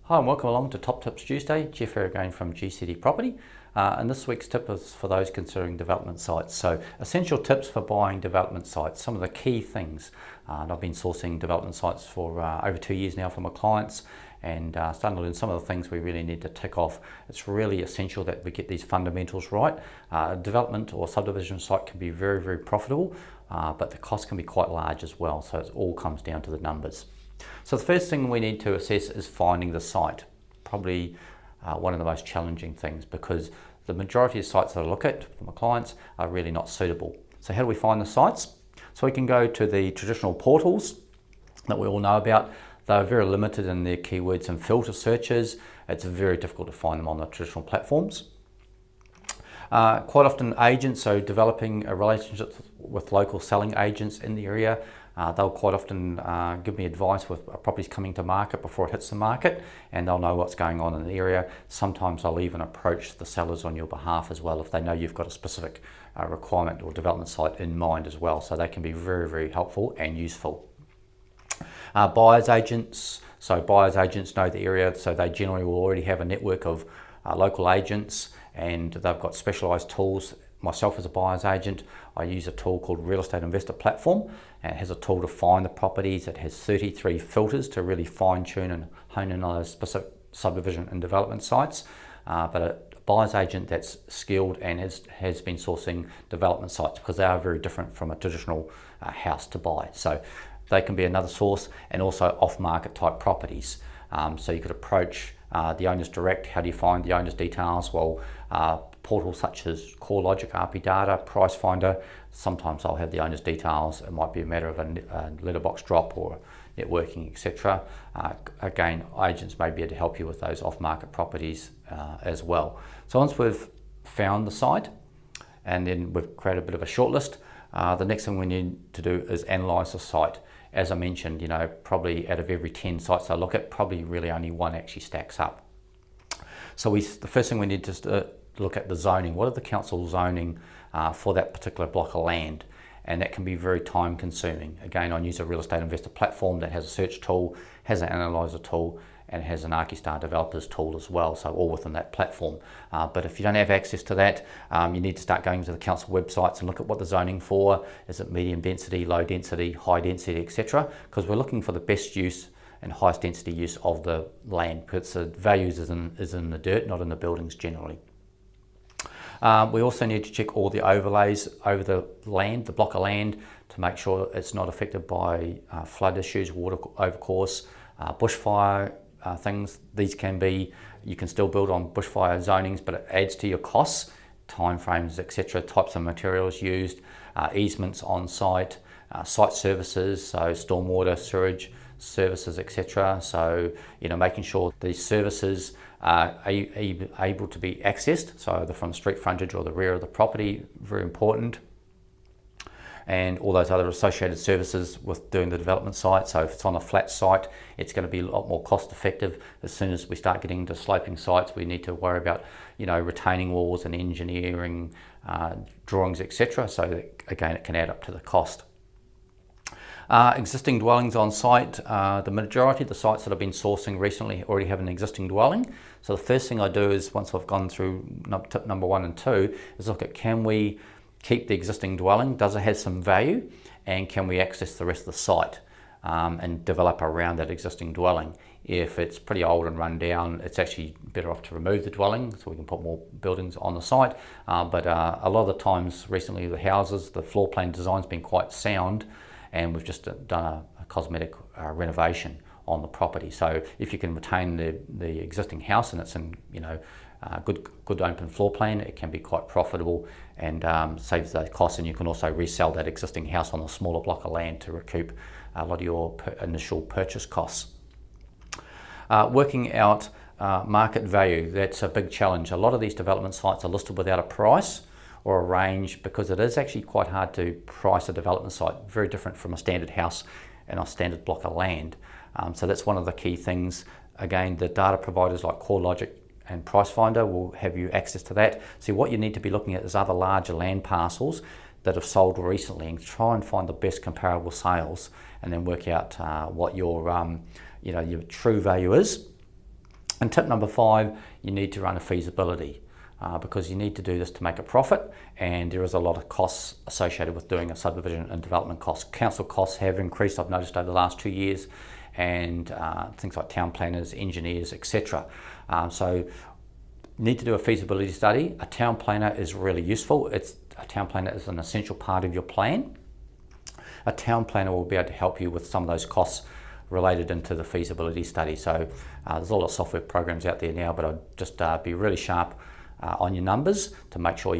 Hi and welcome along to Top Tips Tuesday. Jeff here again from GCD Property. And this week's tip is for those considering development sites. So essential tips for buying development sites, some of the key things. And I've been sourcing development sites for over 2 years now for my clients and starting to learn some of the things we really need to tick off. It's really essential that we get these fundamentals right. A development or subdivision site can be very, very profitable, but the cost can be quite large as well. So it all comes down to the numbers. So the first thing we need to assess is finding the site. Probably one of the most challenging things, because the majority of sites that I look at for my clients are really not suitable. So how do we find the sites? So we can go to the traditional portals that we all know about. They're very limited in their keywords and filter searches. It's very difficult to find them on the traditional platforms. Quite often agents, so developing a relationship with local selling agents in the area, they'll quite often give me advice with properties coming to market before it hits the market, and they'll know what's going on in the area. Sometimes they'll even approach the sellers on your behalf as well if they know you've got a specific requirement or development site in mind as well. So they can be very, very helpful and useful. Buyers agents, so buyers agents know the area, so they generally will already have a network of local agents, and they've got specialised tools. Myself as a buyer's agent, I use a tool called Real Estate Investor Platform, and it has a tool to find the properties. It has 33 filters to really fine tune and hone in on those specific subdivision and development sites. But a buyer's agent that's skilled and has been sourcing development sites, because they are very different from a traditional house to buy. So they can be another source, and also off-market type properties. So you could approach the owners direct. How do you find the owner's details? Well, portals such as CoreLogic, RP Data, Pricefinder, sometimes I'll have the owner's details. It might be a matter of a letterbox drop or networking, etc. Again, agents may be able to help you with those off-market properties as well. So once we've found the site and then we've created a bit of a shortlist, the next thing we need to do is analyse the site. As I mentioned, probably out of every 10 sites I look at, probably really only one actually stacks up. So the first thing we need to look at the zoning. What are the council zoning for that particular block of land? And that can be very time consuming. Again, I use a real estate investor platform that has a search tool, has an analyzer tool, and has an ArchiStar developers tool as well, so all within that platform. But if you don't have access to that, you need to start going to the council websites and look at what the zoning for. Is it medium density, low density, high density, etc.? Because we're looking for the best use and highest density use of the land, because the values is in the dirt, not in the buildings generally. We also need to check all the overlays over the land, the block of land, to make sure it's not affected by flood issues, water overcourse, bushfire things. These can be, you can still build on bushfire zonings, but it adds to your costs, timeframes, etc., types of materials used, easements on site, site services, so stormwater, sewage services, etc. So, making sure these services are able to be accessed, so either from street frontage or the rear of the property, very important. And all those other associated services with doing the development site. So if it's on a flat site, it's going to be a lot more cost effective. As soon as we start getting into sloping sites, we need to worry about, retaining walls and engineering drawings, etc. So that, again, it can add up to the cost. Existing dwellings on site. The majority of the sites that I've been sourcing recently already have an existing dwelling. So the first thing I do is, once I've gone through tip number 1 and 2, is look at, can we keep the existing dwelling? Does it have some value? And can we access the rest of the site and develop around that existing dwelling? If it's pretty old and run down, it's actually better off to remove the dwelling so we can put more buildings on the site. But a lot of the times recently, the houses, the floor plan design's been quite sound, and we've just done a cosmetic renovation on the property. So if you can retain the existing house and it's in good open floor plan, it can be quite profitable and saves those costs. And you can also resell that existing house on a smaller block of land to recoup a lot of your initial purchase costs. Working out market value, that's a big challenge. A lot of these development sites are listed without a price or a range, because it is actually quite hard to price a development site, very different from a standard house and a standard block of land. So that's one of the key things. Again, the data providers like CoreLogic and Pricefinder will have you access to that. So what you need to be looking at is other larger land parcels that have sold recently, and try and find the best comparable sales, and then work out what your true value is. And tip number 5, you need to run a feasibility because you need to do this to make a profit, and there is a lot of costs associated with doing a subdivision and development costs. Council costs have increased, I've noticed, over the last 2 years, and things like town planners, engineers, etc. So you need to do a feasibility study. A town planner is really useful. A town planner is an essential part of your plan. A town planner will be able to help you with some of those costs related into the feasibility study. So there's a lot of software programs out there now, but I'd just be really sharp on your numbers to make sure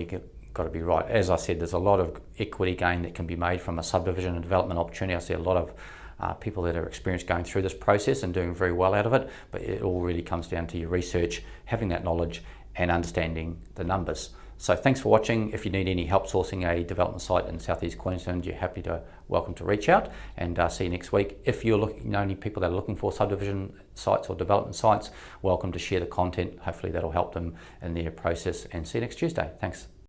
got to be right. As I said, there's a lot of equity gain that can be made from a subdivision and development opportunity. I see a lot of people that are experienced going through this process and doing very well out of it, but it all really comes down to your research, having that knowledge and understanding the numbers. So thanks for watching. If you need any help sourcing a development site in Southeast Queensland, you're welcome to reach out, and see you next week. If you know any people that are looking for subdivision sites or development sites, welcome to share the content. Hopefully that'll help them in their process, and see you next Tuesday. Thanks.